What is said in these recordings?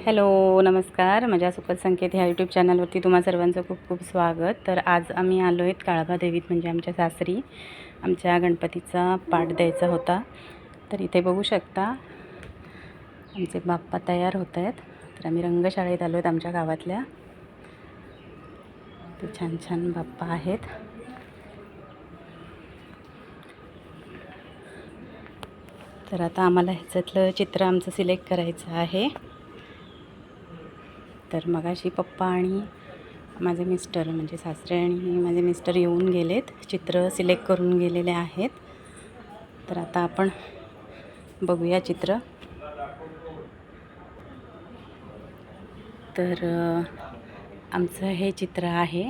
Hello नमस्कार, माझ्या सुखद संकेत ह्या यूट्यूब चॅनलवरती तुम्हा सर्वांचं खूप खूप स्वागत. तर आज आम्ही आलो आहेत काळभा देवीत, म्हणजे आमच्या सासरी आमच्या गणपतीचा पाठ द्यायचा होता. तर इथे बघू शकता आमचे बाप्पा तयार होत आहेत. तर आम्ही रंगशाळेत आलो आहेत आमच्या गावातल्या. ते छान छान बाप्पा आहेत. तर आता आम्हाला ह्याच्यातलं चित्र आमचं सिलेक्ट करायचं आहे. तर मगाशी पप्पा आणि माझे मिस्टर, म्हणजे सासरे आणि माझे मिस्टर येऊन गेलेत, चित्र सिलेक्ट करून गेलेले आहेत. तर आता आपण बघूया चित्र. तर आमचं हे चित्र आहे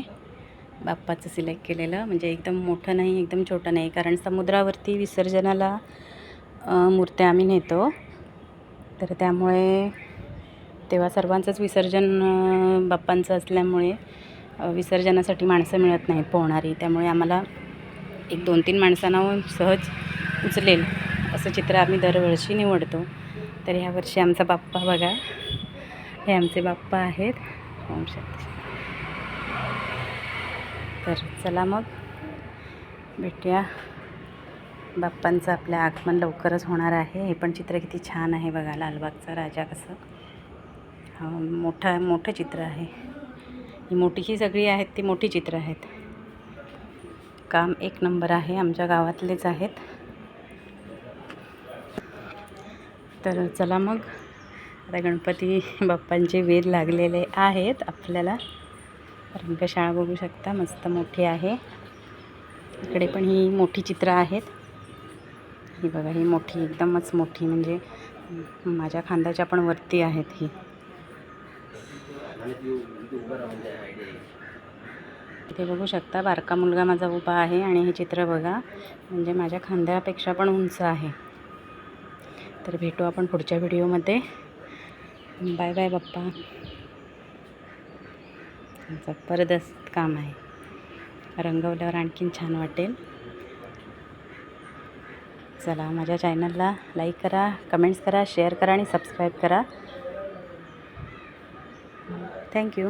बाप्पाचं सिलेक्ट केलेलं, म्हणजे एकदम मोठं नाही एकदम छोटं नाही, कारण समुद्रावरती विसर्जनाला मूर्त्या आम्ही नेतो. तर त्यामुळे तेव्हा सर्वांचंच विसर्जन बाप्पांचं असल्यामुळे विसर्जनासाठी माणसं मिळत नाहीत पोहणारी. त्यामुळे आम्हाला एक 2-3 माणसांना सहज उचलेल असं चित्र आम्ही दरवर्षी निवडतो. तर ह्या वर्षी आमचा बाप्पा बघा, हे आमचे बाप्पा आहेत. तर चला मग भेटूया. बाप्पांचं आपलं आगमन लवकरच होणार आहे. हे पण चित्र किती छान आहे बघा, लालबागचा राजा कसं. मोठं चित्र आहे. ही मोठी सगळी आहेत ती मोठी चित्र आहेत. काम एक नंबर आहे, आमच्या गावातलेच आहेत. तर चला मग आता गणपती बाप्पांचे वेध लागलेले आहेत. आपल्याला रंगशाळा बघू शकता, मस्त मोठी आहे. इकडे पण ही मोठी चित्र आहेत. ही बघा, ही मोठी एकदमच मोठी, म्हणजे माझ्या खांद्याच्या पण वरती आहेत. ही इथे बघू शकता बारका मुलगा माझा उभा आहे आणि हे चित्र बघा, म्हणजे माझ्या खांद्यापेक्षा पण उंच आहे. तर भेटू आपण पुढच्या व्हिडिओमध्ये. बाय बाय बाप्पा. जबरदस्त काम आहे, रंगवल्यावर आणखीन छान वाटेल. चला, माझ्या चॅनलला लाईक करा, कमेंट्स करा, शेअर करा आणि सबस्क्राईब करा. थँक्यू.